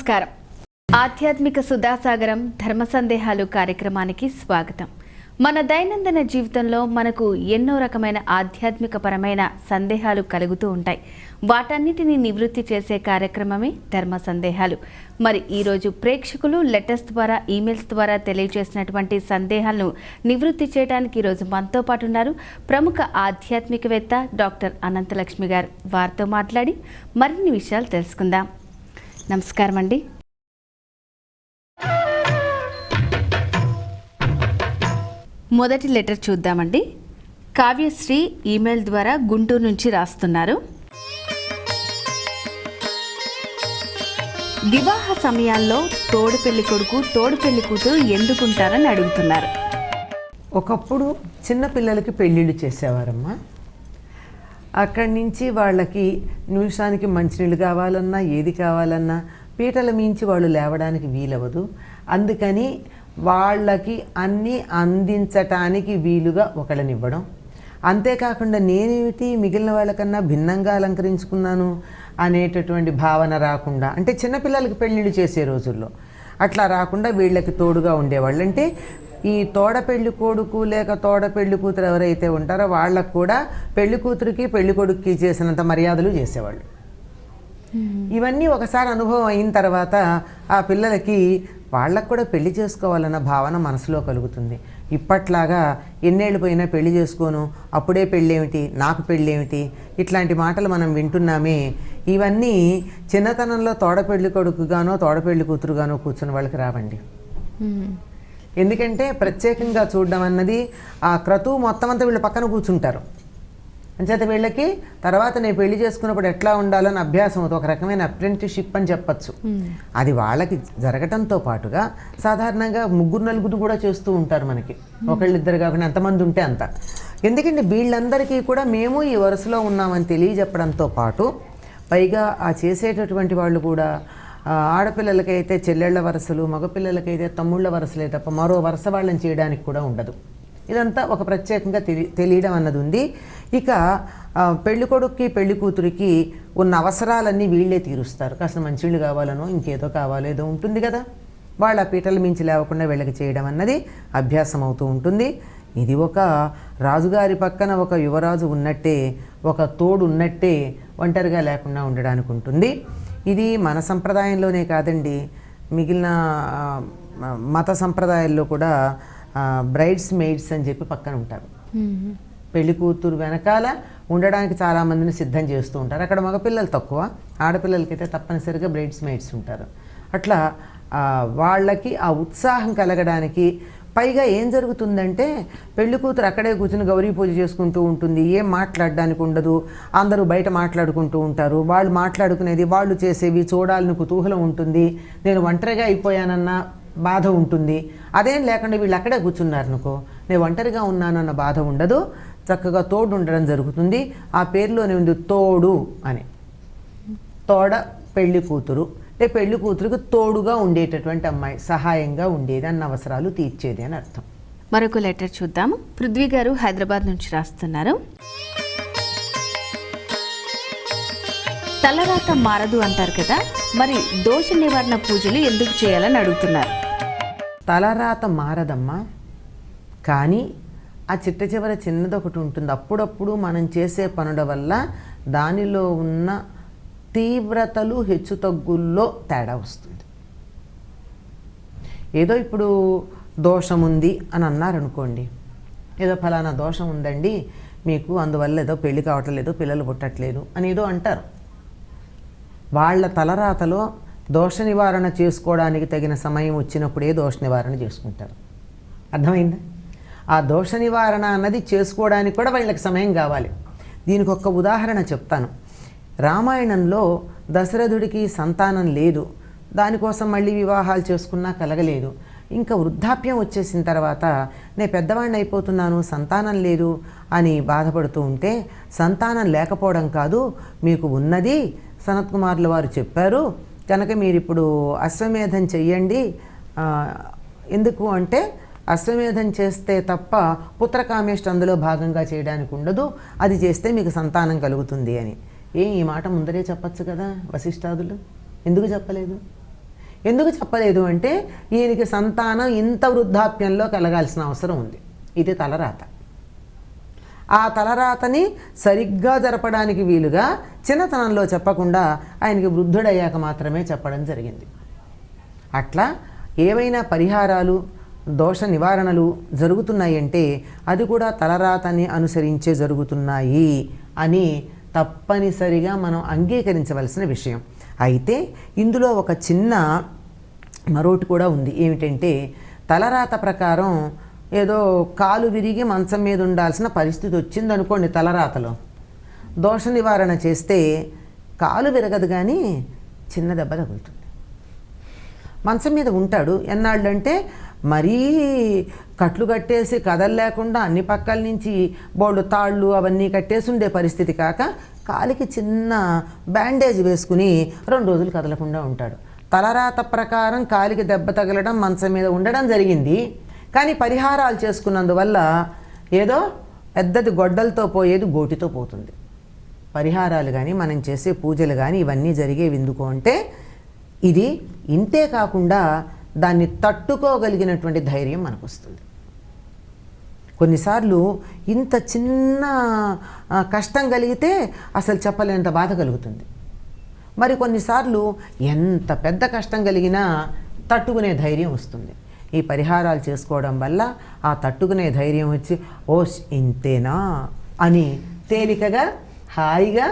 నమస్కారం. ఆధ్యాత్మిక సుధాసాగరం ధర్మ సందేహాలు కార్యక్రమానికి స్వాగతం. మన దైనందిన జీవితంలో మనకు ఎన్నో రకమైన ఆధ్యాత్మిక పరమైన సందేహాలు కలుగుతూ ఉంటాయి. వాటన్నిటిని నివృత్తి చేసే కార్యక్రమమే ధర్మ సందేహాలు. మరి ఈరోజు ప్రేక్షకులు లెటర్స్ ద్వారా, ఈమెయిల్స్ ద్వారా తెలియజేసినటువంటి సందేహాలను నివృత్తి చేయడానికి ఈరోజు మనతో పాటు ఉన్నారు ప్రముఖ ఆధ్యాత్మికవేత్త డాక్టర్ అనంతలక్ష్మి గారు. వారితో మాట్లాడి మరిన్ని విషయాలు తెలుసుకుందాం. నమస్కారం అండి. మొదటి లెటర్ చూద్దామండి. కావ్యశ్రీ ఈమెయిల్ ద్వారా గుంటూరు నుంచి రాస్తున్నారు. వివాహ సమయాల్లో తోడు పెళ్లి కొడుకు, తోడు పెళ్లి కూతురు ఎందుకుంటారని అడుగుతున్నారు. ఒకప్పుడు చిన్న పిల్లలకి పెళ్ళిళ్ళు చేసేవారమ్మా. అక్కడి నుంచి వాళ్ళకి నిమిషానికి మంచినీళ్ళు కావాలన్నా, ఏది కావాలన్నా పీటల మించి వాళ్ళు లేవడానికి వీలవదు. అందుకని వాళ్ళకి అన్నీ అందించటానికి వీలుగా ఒకళ్ళనివ్వడం. అంతేకాకుండా నేనేమిటి మిగిలిన వాళ్ళకన్నా భిన్నంగా అలంకరించుకున్నాను అనేటటువంటి భావన రాకుండా, అంటే చిన్నపిల్లలకి పెళ్ళిళ్ళు చేసే రోజుల్లో అట్లా రాకుండా వీళ్ళకి తోడుగా ఉండేవాళ్ళు. అంటే ఈ తోడ పెళ్లి కొడుకు లేక తోడ పెళ్లి కూతురు ఎవరైతే ఉంటారో వాళ్ళకు కూడా పెళ్లి కూతురికి పెళ్లి కొడుకుకి చేసినంత మర్యాదలు చేసేవాళ్ళు. ఇవన్నీ ఒకసారి అనుభవం అయిన తర్వాత ఆ పిల్లలకి వాళ్ళకు కూడా పెళ్లి చేసుకోవాలన్న భావన మనసులో కలుగుతుంది. ఇప్పట్లాగా ఎన్నేళ్ళు పోయినా పెళ్లి చేసుకోను, అప్పుడే పెళ్ళేమిటి, నాకు పెళ్ళేమిటి, ఇట్లాంటి మాటలు మనం వింటున్నామే. ఇవన్నీ చిన్నతనంలో తోడ పెళ్లి కొడుకుగానో తోడ పెళ్లి కూతురుగానో కూర్చుని వాళ్ళకి రావండి. ఎందుకంటే ప్రత్యేకంగా చూడడం అన్నది ఆ క్రతువు మొత్తం అంతా వీళ్ళ పక్కన కూర్చుంటారు. అంచేత వీళ్ళకి తర్వాత నేను పెళ్లి చేసుకున్నప్పుడు ఎట్లా ఉండాలని అభ్యాసం అవుతుంది. ఒక రకమైన అప్రెంటిస్షిప్ అని చెప్పచ్చు. అది వాళ్ళకి జరగటంతో పాటుగా సాధారణంగా ముగ్గురు నలుగురు కూడా చేస్తూ ఉంటారు మనకి. ఒకళ్ళిద్దరు కాకుండా ఎంతమంది ఉంటే అంత. ఎందుకంటే వీళ్ళందరికీ కూడా మేము ఈ వరుసలో ఉన్నామని తెలియజెప్పడంతో పాటు పైగా ఆ చేసేటటువంటి వాళ్ళు కూడా ఆడపిల్లలకైతే చెల్లెళ్ల వరుసలు, మగపిల్లలకైతే తమ్ముళ్ళ వరుసలే తప్ప మరో వరుస వాళ్ళని చేయడానికి కూడా ఉండదు. ఇదంతా ఒక ప్రత్యేకంగా తెలియడం అన్నది ఉంది. ఇక పెళ్లి కొడుక్కి పెళ్లి కూతురికి ఉన్న అవసరాలన్నీ వీళ్ళే తీరుస్తారు. కాస్త మంచిళ్ళు కావాలనో ఇంకేదో కావాలో ఏదో ఉంటుంది కదా, వాళ్ళ పీటల మించి లేవకుండా వీళ్ళకి చేయడం అన్నది అభ్యాసం అవుతూ ఉంటుంది. ఇది ఒక రాజుగారి పక్కన ఒక యువరాజు ఉన్నట్టే, ఒక తోడు ఉన్నట్టే ఒంటరిగా లేకుండా ఉండడానికి ఉంటుంది. ఇది మన సంప్రదాయంలోనే కాదండి, మిగిలిన మత సంప్రదాయాల్లో కూడా బ్రైడ్స్ మెయిడ్స్ అని చెప్పి పక్కన ఉంటారు. పెళ్లి కూతురు వెనకాల ఉండడానికి చాలామందిని సిద్ధం చేస్తూ ఉంటారు. అక్కడ మగపిల్లలు తక్కువ, ఆడపిల్లలకైతే తప్పనిసరిగా బ్రైడ్స్ మెయిడ్స్ ఉంటారు. అట్లా వాళ్ళకి ఆ ఉత్సాహం కలగడానికి, పైగా ఏం జరుగుతుందంటే పెళ్లి కూతురు అక్కడే కూర్చుని గౌరీ పూజ చేసుకుంటూ ఉంటుంది. ఏం మాట్లాడడానికి ఉండదు, అందరూ బయట మాట్లాడుకుంటూ ఉంటారు. వాళ్ళు మాట్లాడుకునేది, వాళ్ళు చేసేవి చూడాలని కుతూహలం ఉంటుంది. నేను ఒంటరిగా అయిపోయానన్న బాధ ఉంటుంది. అదేం లేకుండా వీళ్ళు అక్కడే కూర్చున్నారు అనుకో, నేను ఒంటరిగా ఉన్నానన్న బాధ ఉండదు. చక్కగా తోడు ఉండడం జరుగుతుంది. ఆ పేరులోనే ఉంది తోడు అని. తోడ పెళ్లి కూతురు అంటే పెళ్లి కూతురుకు తోడుగా ఉండేటటువంటి అమ్మాయి, సహాయంగా ఉండేది, అన్న అవసరాలు తీర్చేది అని అర్థం. మరొక లెటర్ చూద్దాము. పృథ్వీ గారు హైదరాబాద్ నుంచి రాస్తున్నారు. తలరాత మారదు అంటారు కదా, మరి దోష నివారణ పూజలు ఎందుకు చేయాలని అడుగుతున్నారు. తలరాత మారదమ్మా, కానీ ఆ చిట్ట చివర చిన్నది ఒకటి ఉంటుంది. అప్పుడప్పుడు మనం చేసే పనుల వల్ల దానిలో ఉన్న తీవ్రతలు హెచ్చుతగ్గుల్లో తేడా వస్తుంది. ఏదో ఇప్పుడు దోషం ఉంది అని అన్నారనుకోండి, ఏదో ఫలానా దోషం ఉందండి మీకు, అందువల్ల ఏదో పెళ్లి కావట్లేదు, పిల్లలు పుట్టట్లేదు అని ఏదో అంటారు. వాళ్ళ తలరాతలో దోష నివారణ చేసుకోవడానికి తగిన సమయం వచ్చినప్పుడే దోష నివారణ చేసుకుంటారు. అర్థమైందా? ఆ దోష నివారణ అన్నది చేసుకోవడానికి కూడా వాళ్ళకి సమయం కావాలి. దీనికి ఒక ఉదాహరణ చెప్తాను. రామాయణంలో దశరథుడికి సంతానం లేదు, దానికోసం మళ్ళీ వివాహాలు చేసుకున్నా కలగలేదు. ఇంకా వృద్ధాప్యం వచ్చేసిన తర్వాత నేను పెద్దవాడిని అయిపోతున్నాను, సంతానం లేదు అని బాధపడుతూ ఉంటే, సంతానం లేకపోవడం కాదు మీకు ఉన్నది, సనత్కుమారుల వారు చెప్పారు కనుక మీరు ఇప్పుడు అశ్వమేధం చెయ్యండి. ఎందుకు అంటే అశ్వమేధం చేస్తే తప్ప పుత్రకామేష్టి అందులో భాగంగా చేయడానికి ఉండదు, అది చేస్తే మీకు సంతానం కలుగుతుంది అని. ఈ మాట ముందరే చెప్పచ్చు కదా వశిష్ఠాదులు, ఎందుకు చెప్పలేదు? ఎందుకు చెప్పలేదు అంటే ఈయనకి సంతానం ఇంత వృద్ధాప్యంలో కలగాల్సిన అవసరం ఉంది. ఇది తలరాత. ఆ తలరాతని సరిగ్గా జరపడానికి వీలుగా చిన్నతనంలో చెప్పకుండా ఆయనకి వృద్ధుడయ్యాక మాత్రమే చెప్పడం జరిగింది. అట్లా ఏవైనా పరిహారాలు దోష నివారణలు జరుగుతున్నాయంటే అది కూడా తలరాతని అనుసరించే జరుగుతున్నాయి అని తప్పనిసరిగా మనం అంగీకరించవలసిన విషయం. అయితే ఇందులో ఒక చిన్న మరోటి కూడా ఉంది. ఏమిటంటే తలరాత ప్రకారం ఏదో కాలు విరిగి మంచం మీద ఉండాల్సిన పరిస్థితి వచ్చిందనుకోండి, తలరాతలో దోష నివారణ చేస్తే కాలు విరగదు కానీ చిన్న దెబ్బ తగులుతుంది. మంచం మీద ఉంటాడు ఎన్నాళ్ళంటే మరీ కట్లు కట్టేసి కదలలేకుండా అన్ని పక్కల నుంచి బోళ్ళు తాళ్ళు అవన్నీ కట్టేసి ఉండే పరిస్థితి కాక కాలికి చిన్న బ్యాండేజ్ వేసుకుని 2 రోజులు కదలకుండా ఉంటాడు. తలరాత ప్రకారం కాలికి దెబ్బ తగలడం, మంచం మీద ఉండడం జరిగింది. కానీ పరిహారాలు చేసుకున్నందువల్ల ఏదో పెద్దది గొడ్డలతో పోయేది గోటితో పోతుంది. పరిహారాలు కానీ మనం చేసే పూజలు కానీ ఇవన్నీ జరిగేవి ఎందుకు అంటే ఇది ఇంతే కాకుండా దాన్ని తట్టుకోగలిగినటువంటి ధైర్యం మనకు వస్తుంది. కొన్నిసార్లు ఇంత చిన్న కష్టం కలిగితే అసలు చెప్పలేనంత బాధ కలుగుతుంది. మరి కొన్నిసార్లు ఎంత పెద్ద కష్టం కలిగినా తట్టుకునే ధైర్యం వస్తుంది. ఈ పరిహారాలు చేసుకోవడం వల్ల ఆ తట్టుకునే ధైర్యం వచ్చి ఓస్ ఇంతేనా అని తేలికగా హాయిగా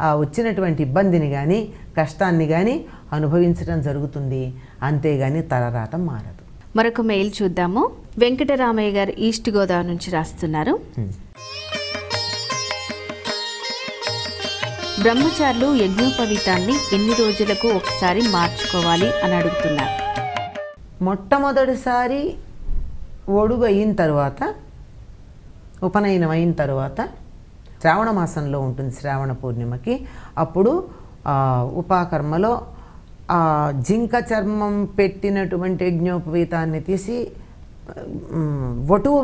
ఆ వచ్చినటువంటి ఇబ్బందిని కానీ కష్టాన్ని కానీ అనుభవించడం జరుగుతుంది. అంతేగాని తలరాత మారదు. మరొక మెయిల్ చూద్దాము. వెంకటరామయ్య గారు ఈస్ట్ గోదావరి నుంచి రాస్తున్నారు. బ్రహ్మచారులు యజ్ఞోపవీతాన్ని ఎన్ని రోజులకు ఒకసారి మార్చుకోవాలి అని అడుగుతున్నారు. మొట్టమొదటిసారి ఒడుగు అయిన తర్వాత, ఉపనయనం అయిన తర్వాత శ్రావణ మాసంలో ఉంటుంది, శ్రావణ పూర్ణిమకి. అప్పుడు ఉపాకర్మలో జింక చర్మం పెట్టినటువంటి యజ్ఞోపవీతాన్ని తీసి వటువు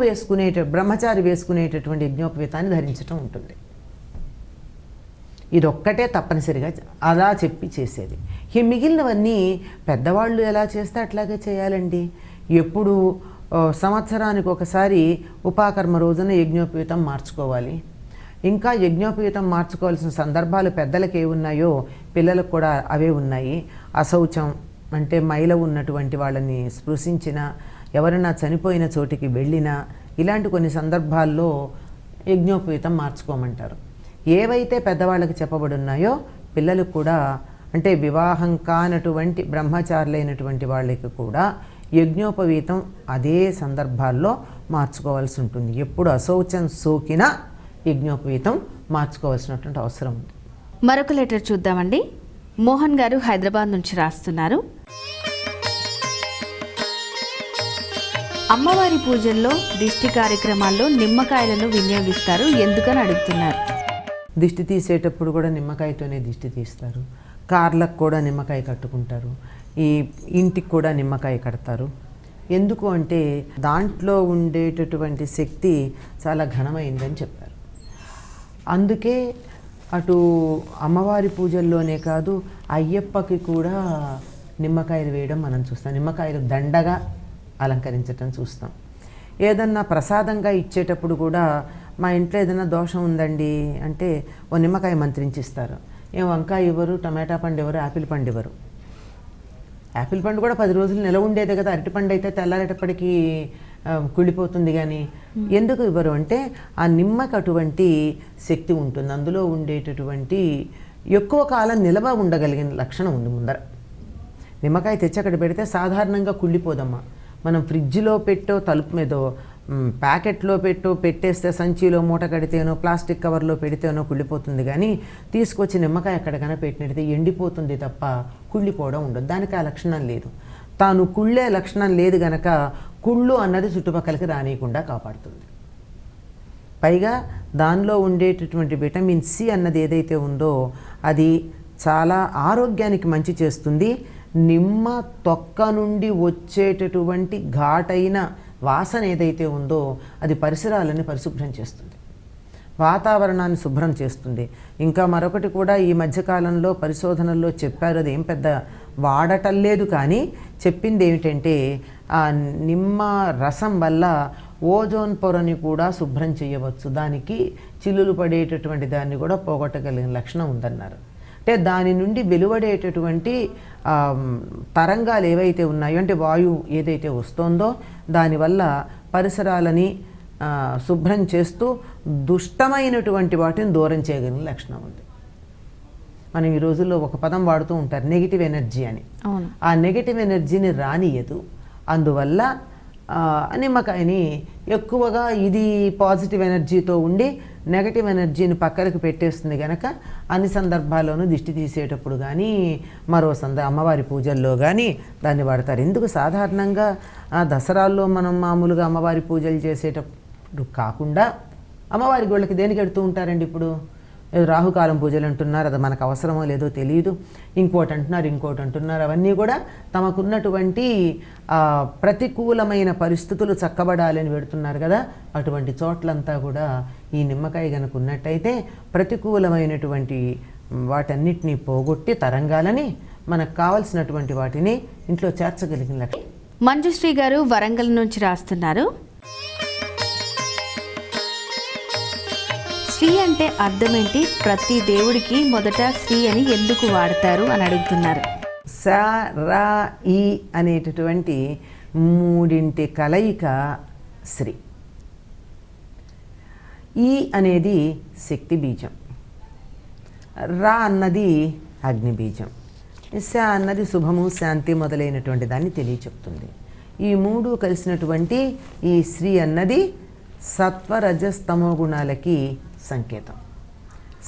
బ్రహ్మచారి వేసుకునేటటువంటి యజ్ఞోపవీతాన్ని ధరించటం ఉంటుంది. ఇదొక్కటే తప్పనిసరిగా అలా చెప్పి చేసేది. ఈ మిగిలినవన్నీ పెద్దవాళ్ళు ఎలా చేస్తే అట్లాగే చేయాలండి. ఎప్పుడు సంవత్సరానికి ఒకసారి ఉపాకర్మ రోజున యజ్ఞోపవీతం మార్చుకోవాలి. ఇంకా యజ్ఞోపవీతం మార్చుకోవాల్సిన సందర్భాలు పెద్దలకు ఏ ఉన్నాయో పిల్లలకు కూడా అవే ఉన్నాయి. అశౌచం అంటే మైల ఉన్నటువంటి వాళ్ళని స్పృశించినా, ఎవరైనా చనిపోయిన చోటికి వెళ్ళినా, ఇలాంటి కొన్ని సందర్భాల్లో యజ్ఞోపవీతం మార్చుకోమంటారు. ఏవైతే పెద్దవాళ్ళకి చెప్పబడి ఉన్నాయో పిల్లలకు కూడా, అంటే వివాహం కానటువంటి బ్రహ్మచారులైనటువంటి వాళ్ళకి కూడా యజ్ఞోపవీతం అదే సందర్భాల్లో మార్చుకోవాల్సి ఉంటుంది. ఎప్పుడు అశౌచం సోకినా యజ్ఞోపవీతం మార్చుకోవాల్సినటువంటి అవసరం ఉంది. మరొక లెటర్ చూద్దామండి. మోహన్ గారు హైదరాబాద్ నుంచి రాస్తున్నారు. అమ్మవారి పూజల్లో దిష్టి కార్యక్రమాల్లో నిమ్మకాయలను వినియోగిస్తారు, ఎందుకని అడుగుతున్నారు. దిష్టి తీసేటప్పుడు కూడా నిమ్మకాయతోనే దిష్టి తీస్తారు. కార్లకు కూడా నిమ్మకాయ కట్టుకుంటారు. ఈ ఇంటికి కూడా నిమ్మకాయ కడతారు. ఎందుకు అంటే దాంట్లో ఉండేటటువంటి శక్తి చాలా ఘనమైందని చెప్పారు. అందుకే అటు అమ్మవారి పూజల్లోనే కాదు, అయ్యప్పకి కూడా నిమ్మకాయలు వేయడం మనం చూస్తాం. నిమ్మకాయలు దండగా అలంకరించటం చూస్తాం. ఏదన్నా ప్రసాదంగా ఇచ్చేటప్పుడు కూడా మా ఇంట్లో ఏదైనా దోషం ఉందండి అంటే ఓ నిమ్మకాయ మంత్రించిస్తారు. ఏం వంకాయ ఇవ్వరు, టమాటా పండు ఇవ్వరు, యాపిల్ పండు ఇవ్వరు. యాపిల్ పండు కూడా 10 రోజులు నిలవ ఉండేదే కదా. అరటిపండు అయితే తెల్లారేటప్పటికీ కుళ్ళిపోతుంది. కానీ ఎందుకు ఇవ్వరు అంటే ఆ నిమ్మకు అటువంటి శక్తి ఉంటుంది. అందులో ఉండేటటువంటి ఎక్కువ కాలం నిలవ ఉండగలిగిన లక్షణం ఉంది ముందర. నిమ్మకాయ తెచ్చి అక్కడ పెడితే సాధారణంగా కుళ్ళిపోదమ్మా. మనం ఫ్రిడ్జ్లో పెట్టో, తలుపు మీదో, ప్యాకెట్లో పెట్టేస్తే, సంచిలో మూట కడితేనో, ప్లాస్టిక్ కవర్లో పెడితేనో కుళ్ళిపోతుంది. కానీ తీసుకొచ్చి నిమ్మకాయ ఎక్కడికైనా పెట్టినట్టు ఎండిపోతుంది తప్ప కుళ్ళిపోవడం ఉండదు. దానికి ఆ లక్షణం లేదు. తాను కుళ్ళే లక్షణం లేదు గనక కుళ్ళు అన్నది చుట్టుపక్కలకి రానియకుండా కాపాడుతుంది. పైగా దానిలో ఉండేటటువంటి విటమిన్ సి అన్నది ఏదైతే ఉందో అది చాలా ఆరోగ్యానికి మంచి చేస్తుంది. నిమ్మ తొక్క నుండి వచ్చేటటువంటి ఘాటైన వాసన ఏదైతే ఉందో అది పరిసరాలని పరిశుభ్రం చేస్తుంది. వాతావరణాన్ని శుభ్రం చేస్తుంది. ఇంకా మరొకటి కూడా ఈ మధ్యకాలంలో పరిశోధనల్లో చెప్పారు, అది ఏం పెద్ద వాడటం లేదు, కానీ చెప్పింది ఏమిటంటే ఆ నిమ్మ రసం వల్ల ఓజోన్ పొరని కూడా శుభ్రం చేయవచ్చు, దానికి చిల్లులు పడేటటువంటి దాన్ని కూడా పోగొట్టగలిగిన లక్షణం ఉందన్నారు. అంటే దాని నుండి వెలువడేటటువంటి తరంగాలు ఏవైతే ఉన్నాయో, అంటే వాయువు ఏదైతే వస్తుందో దానివల్ల పరిసరాలని శుభ్రం చేస్తూ దుష్టమైనటువంటి వాటిని దూరం చేయగలిగిన లక్షణం ఉంది. మనం ఈ రోజుల్లో ఒక పదం వాడుతూ ఉంటారు, నెగిటివ్ ఎనర్జీ అని. ఆ నెగిటివ్ ఎనర్జీని రానియదు. అందువల్ల నిమ్మకాయని ఎక్కువగా ఇది పాజిటివ్ ఎనర్జీతో ఉండి నెగటివ్ ఎనర్జీని పక్కలకు పెట్టేస్తుంది కనుక అన్ని సందర్భాల్లోనూ దిష్టి తీసేటప్పుడు కానీ మరో అమ్మవారి పూజల్లో కానీ దాన్ని వాడతారు. ఎందుకు సాధారణంగా దసరాల్లో మనం మామూలుగా అమ్మవారి పూజలు చేసేటప్పుడు కాకుండా అమ్మవారి గోళ్ళకి దేనికి ఎడుతూ ఉంటారండి? ఇప్పుడు రాహుకాలం పూజలు అంటున్నారు, అది మనకు అవసరమో లేదో తెలియదు, ఇంకోటి అంటున్నారు. అవన్నీ కూడా తమకున్నటువంటి ప్రతికూలమైన పరిస్థితులు చక్కబడాలని పెడుతున్నారు కదా. అటువంటి చోట్లంతా కూడా ఈ నిమ్మకాయ కనుక ఉన్నట్టయితే ప్రతికూలమైనటువంటి వాటన్నిటినీ పోగొట్టి తరంగాలని మనకు కావలసినటువంటి వాటిని ఇంట్లో చేర్చగలిగిన లక్ష్యం. మంజుశ్రీ గారు వరంగల్ నుంచి రాస్తున్నారు, శ్రీ అంటే అర్థమేంటి? ప్రతి దేవుడికి మొదట శ్రీ అని ఎందుకు వాడతారు అని అడుగుతున్నారు. స రా ఈ అనేటటువంటి మూడింటి కలయిక శ్రీ. ఈ అనేది శక్తి బీజం, రా అన్నది అగ్ని బీజం, స అన్నది శుభము శాంతి మొదలైనటువంటి దాన్ని తెలియచెప్తుంది. ఈ మూడు కలిసినటువంటి ఈ శ్రీ అన్నది సత్వరజస్తమో గుణాలకి సంకేతం.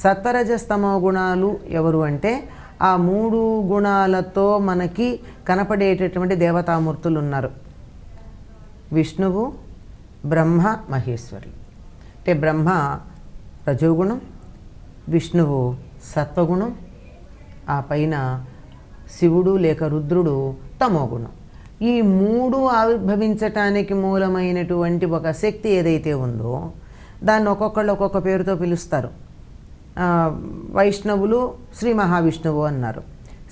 సత్వరజస్తమో గుణాలు ఎవరు అంటే ఆ మూడు గుణాలతో మనకి కనపడేటటువంటి దేవతామూర్తులు ఉన్నారు. విష్ణువు, బ్రహ్మ, మహేశ్వరులు. అంటే బ్రహ్మ రజోగుణం, విష్ణువు సత్వగుణం, ఆ పైన శివుడు లేక రుద్రుడు తమోగుణం. ఈ మూడు ఆవిర్భవించటానికి మూలమైనటువంటి ఒక శక్తి ఏదైతే ఉందో దాన్ని ఒక్కొక్కళ్ళు ఒక్కొక్క పేరుతో పిలుస్తారు. వైష్ణవులు శ్రీ మహావిష్ణువు అన్నారు,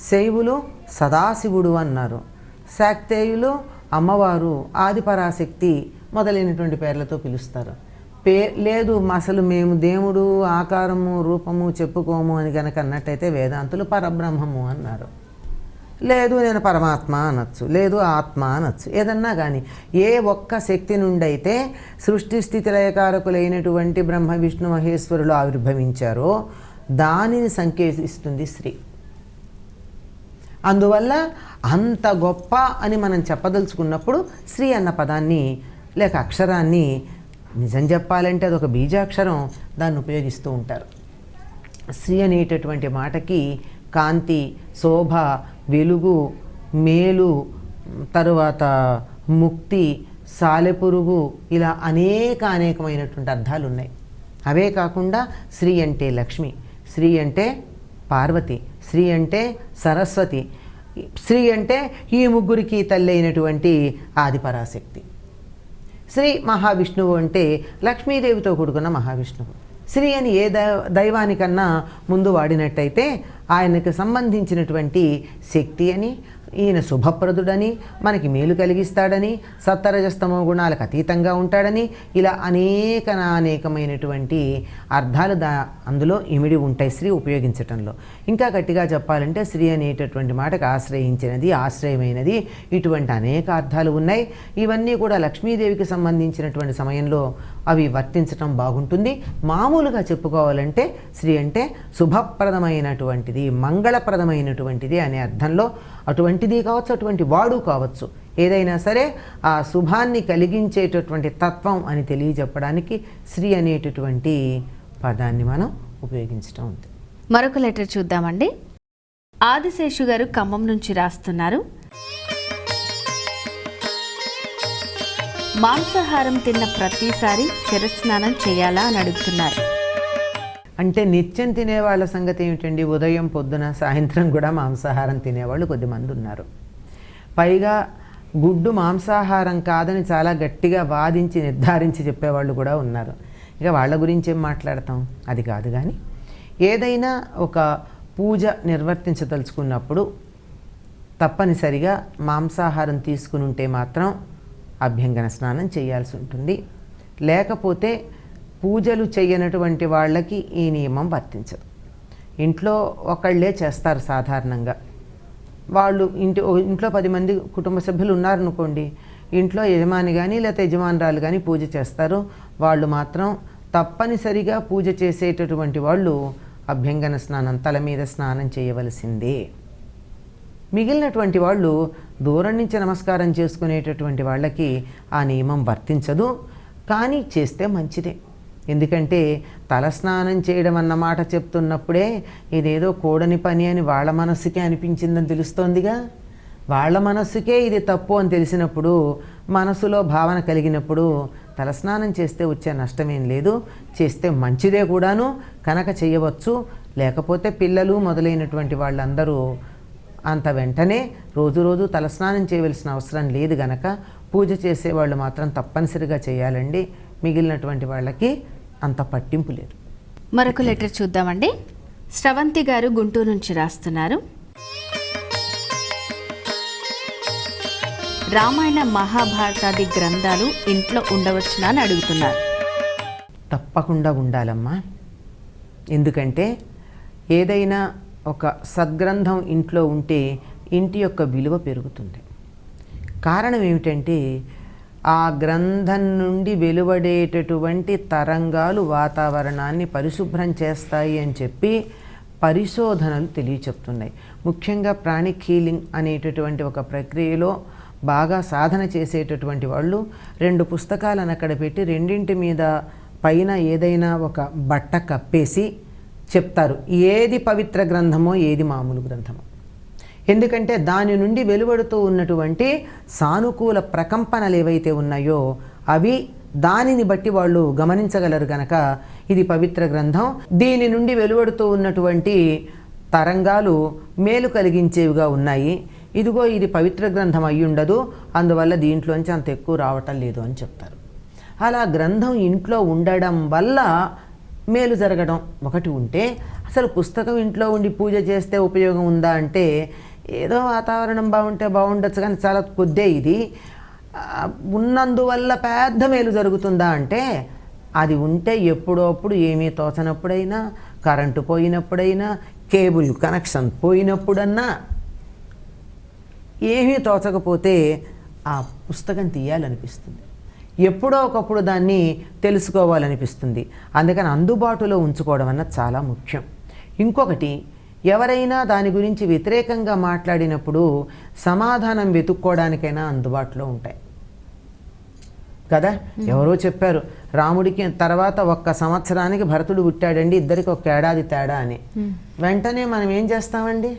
శైవులు సదాశివుడు అన్నారు, శాక్తేయులు అమ్మవారు ఆదిపరాశక్తి మొదలైనటువంటి పేర్లతో పిలుస్తారు. లేదు అసలు మేము దేవుడు ఆకారము రూపము చెప్పుకోము అని కనుక అన్నట్టయితే వేదాంతులు పరబ్రహ్మము అన్నారు. లేదు నేను పరమాత్మ అనొచ్చు, లేదు ఆత్మ అనొచ్చు, ఏదన్నా కానీ ఏ ఒక్క శక్తి నుండి అయితే సృష్టి స్థితి లయకారకులైనటువంటి బ్రహ్మ విష్ణు మహేశ్వరులు ఆవిర్భవించారో దానిని సంకేతిస్తుంది శ్రీ. అందువల్ల అంత గొప్ప అని మనం చెప్పదలుచుకున్నప్పుడు శ్రీ అన్న పదాన్ని లేక అక్షరాన్ని, నిజం చెప్పాలంటే అదొక బీజాక్షరం, దాన్ని ఉపయోగిస్తూ ఉంటారు. శ్రీ అనేటటువంటి మాటకి కాంతి, శోభ, వెలుగు, మేలు, తరువాత ముక్తి, సాలెపురుగు, ఇలా అనేకమైనటువంటి అర్థాలు ఉన్నాయి. అవే కాకుండా శ్రీ అంటే లక్ష్మి, శ్రీ అంటే పార్వతి, శ్రీ అంటే సరస్వతి, శ్రీ అంటే ఈ ముగ్గురికి తల్లి అయినటువంటి ఆదిపరాశక్తి. శ్రీ మహావిష్ణువు అంటే లక్ష్మీదేవితో కూడుకున్న మహావిష్ణువు. శ్రీ అని ఏ దైవానికన్నా ముందు వాడినట్టయితే ఆయనకు సంబంధించినటువంటి శక్తి అని, ఈయన శుభప్రదుడని, మనకి మేలు కలిగిస్తాడని, సత్వరజస్తమో గుణాలకు అతీతంగా ఉంటాడని, ఇలా అనేకమైనటువంటి అర్థాలు అందులో ఇమిడి ఉంటాయి శ్రీ ఉపయోగించటంలో. ఇంకా గట్టిగా చెప్పాలంటే శ్రీ అనేటటువంటి మాటకు ఆశ్రయించినది, ఆశ్రయమైనది, ఇటువంటి అనేక అర్థాలు ఉన్నాయి. ఇవన్నీ కూడా లక్ష్మీదేవికి సంబంధించినటువంటి సమయంలో అవి వర్తించటం బాగుంటుంది. మామూలుగా చెప్పుకోవాలంటే శ్రీ అంటే శుభప్రదమైనటువంటిది, మంగళప్రదమైనటువంటిది అనే అర్థంలో అటువంటిది కావచ్చు, అటువంటి వాడు కావచ్చు, ఏదైనా సరే ఆ శుభాన్ని కలిగించేటటువంటి తత్వం అని తెలియజెప్పడానికి శ్రీ అనేటటువంటి పదాన్ని మనం ఉపయోగించడం ఉంది. మరొక లెటర్ చూద్దామండి. ఆదిశేషు గారు ఖమ్మం నుంచి రాస్తున్నారు, మాంసాహారం తిన్న ప్రతిసారి శిరస్నానం చేయాలా అని అడుగుతున్నారు. అంటే నిత్యం తినేవాళ్ళ సంగతి ఏమిటండి? ఉదయం పొద్దున సాయంత్రం కూడా మాంసాహారం తినేవాళ్ళు కొద్దిమంది ఉన్నారు. పైగా గుడ్డు మాంసాహారం కాదని చాలా గట్టిగా వాదించి నిర్ధారించి చెప్పేవాళ్ళు కూడా ఉన్నారు. ఇక వాళ్ళ గురించి ఏం మాట్లాడతాం, అది కాదు. కానీ ఏదైనా ఒక పూజ నిర్వర్తించదలుచుకున్నప్పుడు తప్పనిసరిగా మాంసాహారం తీసుకుని ఉంటే మాత్రం అభ్యంగన స్నానం చేయాల్సి ఉంటుంది. లేకపోతే పూజలు చేయనటువంటి వాళ్ళకి ఈ నియమం వర్తించదు. ఇంట్లో ఒకళ్ళే చేస్తారు సాధారణంగా. వాళ్ళు ఇంట్లో 10 మంది కుటుంబ సభ్యులు ఉన్నారనుకోండి, ఇంట్లో యజమాని కానీ లేకపోతే యజమానురాలు కానీ పూజ చేస్తారు. వాళ్ళు మాత్రం తప్పనిసరిగా పూజ చేసేటటువంటి వాళ్ళు అభ్యంగన స్నానం, తల మీద స్నానం చేయవలసిందే. మిగిలినటువంటి వాళ్ళు దూరం నుంచి నమస్కారం చేసుకునేటటువంటి వాళ్ళకి ఆ నియమం వర్తించదు. కానీ చేస్తే మంచిదే. ఎందుకంటే తలస్నానం చేయడం అన్నమాట చెప్తున్నప్పుడే ఇదేదో కూడని పని అని వాళ్ళ మనస్సుకే అనిపించిందని తెలుస్తోందిగా. వాళ్ళ మనస్సుకే ఇది తప్పు అని తెలిసినప్పుడు, మనసులో భావన కలిగినప్పుడు తలస్నానం చేస్తే వచ్చే నష్టమేం లేదు, చేస్తే మంచిదే కూడాను కనుక చేయవచ్చు. లేకపోతే పిల్లలు మొదలైనటువంటి వాళ్ళందరూ అంత వెంటనే రోజు తలస్నానం చేయవలసిన అవసరం లేదు గనక పూజ చేసేవాళ్ళు మాత్రం తప్పనిసరిగా చేయాలండి. మిగిలినటువంటి వాళ్ళకి అంత పట్టింపు లేదు. మరొక లెటర్ చూద్దామండి. శ్రవంతి గారు గుంటూరు నుంచి రాస్తున్నారు. రామాయణ మహాభారతాది గ్రంథాలు ఇంట్లో ఉండవచ్చునా అని అడుగుతున్నారు. తప్పకుండా ఉండాలమ్మా. ఎందుకంటే ఏదైనా ఒక సద్గ్రంథం ఇంట్లో ఉంటే ఇంటి యొక్క విలువ పెరుగుతుంది. కారణం ఏమిటంటే ఆ గ్రంథం నుండి వెలువడేటటువంటి తరంగాలు వాతావరణాన్ని పరిశుభ్రం చేస్తాయి అని చెప్పి పరిశోధనలు తెలియచెప్తున్నాయి. ముఖ్యంగా ప్రాణిక్ హీలింగ్ అనేటటువంటి ఒక ప్రక్రియలో బాగా సాధన చేసేటటువంటి వాళ్ళు 2 పుస్తకాలను అక్కడ పెట్టి రెండింటి మీద పైన ఏదైనా ఒక బట్ట కప్పేసి చెప్తారు ఏది పవిత్ర గ్రంథమో ఏది మామూలు గ్రంథమో. ఎందుకంటే దాని నుండి వెలువడుతూ ఉన్నటువంటి సానుకూల ప్రకంపనలు ఏవైతే ఉన్నాయో అవి దానిని బట్టి వాళ్ళు గమనించగలరు గనక ఇది పవిత్ర గ్రంథం, దీని నుండి వెలువడుతూ ఉన్నటువంటి తరంగాలు మేలు కలిగించేవిగా ఉన్నాయి, ఇదిగో ఇది పవిత్ర గ్రంథం అయి ఉండదు, అందువల్ల దీంట్లోంచి అంత ఎక్కువ రావటం లేదు అని చెప్తారు. అలా గ్రంథం ఇంట్లో ఉండడం వల్ల మేలు జరగడం ఒకటి ఉంటే, అసలు పుస్తకం ఇంట్లో ఉండి పూజ చేస్తే ఉపయోగం ఉందా అంటే ఏదో వాతావరణం బాగుంటే బాగుండొచ్చు కానీ చాలా కొద్దే ఇది, ఉన్నందువల్ల పెద్ద మేలు జరుగుతుందా అంటే అది ఉంటే ఎప్పుడో అప్పుడు ఏమీ తోచనప్పుడైనా, కరెంటు పోయినప్పుడైనా, కేబుల్ కనెక్షన్ పోయినప్పుడన్నా, ఏమీ తోచకపోతే ఆ పుస్తకం తీయాలనిపిస్తుంది, ఎప్పుడో ఒకప్పుడు దాన్ని తెలుసుకోవాలనిపిస్తుంది. అందుకని అందుబాటులో ఉంచుకోవడం అన్నది చాలా ముఖ్యం. ఇంకొకటి, ఎవరైనా దాని గురించి వ్యతిరేకంగా మాట్లాడినప్పుడు సమాధానం వెతుక్కోవడానికైనా అందుబాటులో ఉంటాయి కదా. ఎవరో చెప్పారు రాముడికి తర్వాత 1 సంవత్సరానికి భరతుడు పుట్టాడండి, ఇద్దరికి 1 ఏడాది తేడా అని. వెంటనే మనం ఏం చేస్తామండి,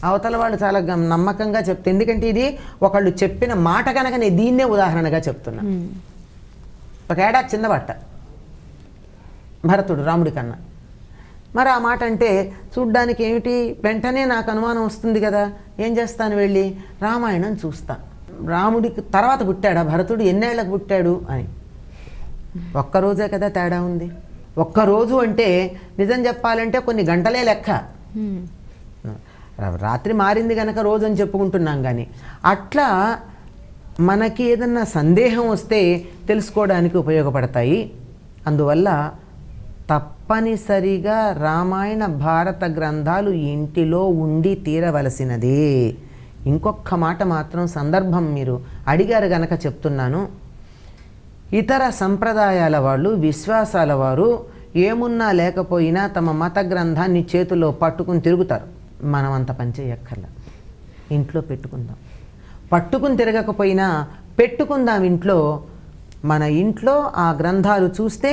అవతల వాళ్ళు చాలా నమ్మకంగా చెప్తే, ఎందుకంటే ఇది ఒకళ్ళు చెప్పిన మాట కనుక నేను దీన్నే ఉదాహరణగా చెప్తున్నా. 1 ఏడాది చిన్నబట్ట భరతుడు రాముడి కన్నా. మరి ఆ మాట అంటే చూడ్డానికి ఏమిటి, వెంటనే నాకు అనుమానం వస్తుంది కదా, ఏం చేస్తాను, వెళ్ళి రామాయణం చూస్తా, రాముడికి తర్వాత పుట్టాడా భరతుడు, ఎన్నేళ్లకు పుట్టాడు అని. 1 రోజే కదా తేడా ఉంది. 1 రోజు అంటే నిజం చెప్పాలంటే కొన్ని గంటలే లెక్క. రాత్రి మారింది కనుక రోజు అని చెప్పుకుంటున్నాం. కానీ అట్లా మనకి ఏదన్నా సందేహం వస్తే తెలుసుకోవడానికి ఉపయోగపడతాయి. అందువల్ల తప్పనిసరిగా రామాయణ భారత గ్రంథాలు ఇంటిలో ఉండి తీరవలసినదే. ఇంకొక మాట మాత్రం సందర్భం మీరు అడిగారు గనక చెప్తున్నాను. ఇతర సంప్రదాయాల వాళ్ళు, విశ్వాసాల వారు ఏమున్నా లేకపోయినా తమ మత గ్రంథాన్ని చేతిలో పట్టుకుని తిరుగుతారు. మనం అంత పని చేయక్కర్లా, ఇంట్లో పెట్టుకుందాం. పట్టుకుని తిరగకపోయినా పెట్టుకుందాం ఇంట్లో. మన ఇంట్లో ఆ గ్రంథాలు చూస్తే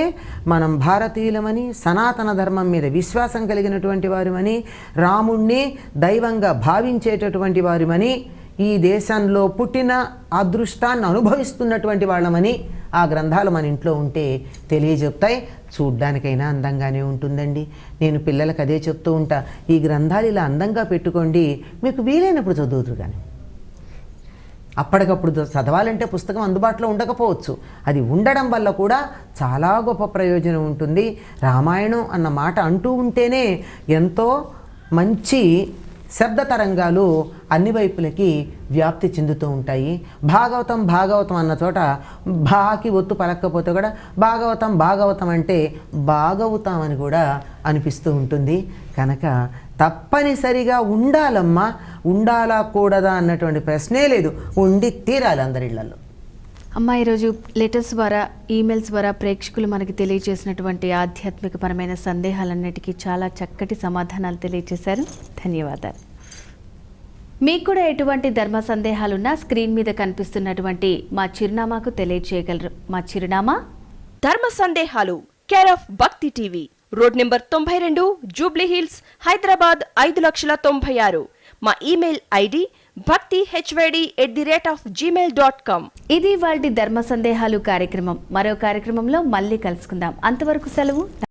మనం భారతీయులమని, సనాతన ధర్మం మీద విశ్వాసం కలిగినటువంటి వారిమని, రాముణ్ణి దైవంగా భావించేటటువంటి వారిమని, ఈ దేశంలో పుట్టిన అదృష్టాన్ని అనుభవిస్తున్నటువంటి వాళ్ళమని ఆ గ్రంథాలు మన ఇంట్లో ఉంటే తెలియజెప్తాయి. చూడ్డానికైనా అందంగానే ఉంటుందండి. నేను పిల్లలకు అదే చెప్తూ ఉంటా, ఈ గ్రంథాలు ఇలా అందంగా పెట్టుకోండి, మీకు వీలైనప్పుడు చదువుతురు కానీ అప్పటికప్పుడు చదవాలంటే పుస్తకం అందుబాటులో ఉండకపోవచ్చు. అది ఉండడం వల్ల కూడా చాలా గొప్ప ప్రయోజనం ఉంటుంది. రామాయణం అన్న మాట అంటూ ఉంటేనే ఎంతో మంచి శబ్ద తరంగాలు అన్ని వైపులకి వ్యాప్తి చెందుతూ ఉంటాయి. భాగవతం భాగవతం అన్న చోట బాకి ఒత్తు పలక్కపోతే కూడా భాగవతం అంటే భాగవుతాం అని కూడా అనిపిస్తూ ఉంటుంది. కనుక తప్పనిసరిగా ఉండాలమ్మా, ఉండాలా కూడదా అన్నటువంటి ప్రశ్నే లేదు, ఉండి తీరాలి అందరి ఇళ్లలో. అమ్మ, ఈరోజు లెటర్స్ ద్వారా, ఈమెయిల్స్ ద్వారా ప్రేక్షకులు మనకి తెలియజేసినటువంటి ఆధ్యాత్మికపరమైన సందేహాలన్నిటికీ చాలా చక్కటి సమాధానాలు తెలియజేశారు. ధన్యవాదాలు. మీకు కూడా ఎటువంటి ధర్మ సందేహాలున్నా స్క్రీన్ మీద కనిపిస్తున్నటువంటి మా చిరునామాకు తెలియజేయగలరు. మా చిరునామా ధర్మ సందేహాలు, కేర్ ఆఫ్ భక్తి TV, road number 92, Jubilee hills, Hyderabad 5,96,000. మా ఈమెయిల్ ఐడి bhaktihyd@gmail.com. ఇది వాళ్ళ ధర్మ సందేహాలు కార్యక్రమం. మరో కార్యక్రమంలో మళ్ళీ కలుసుకుందాం. అంతవరకు సెలవు.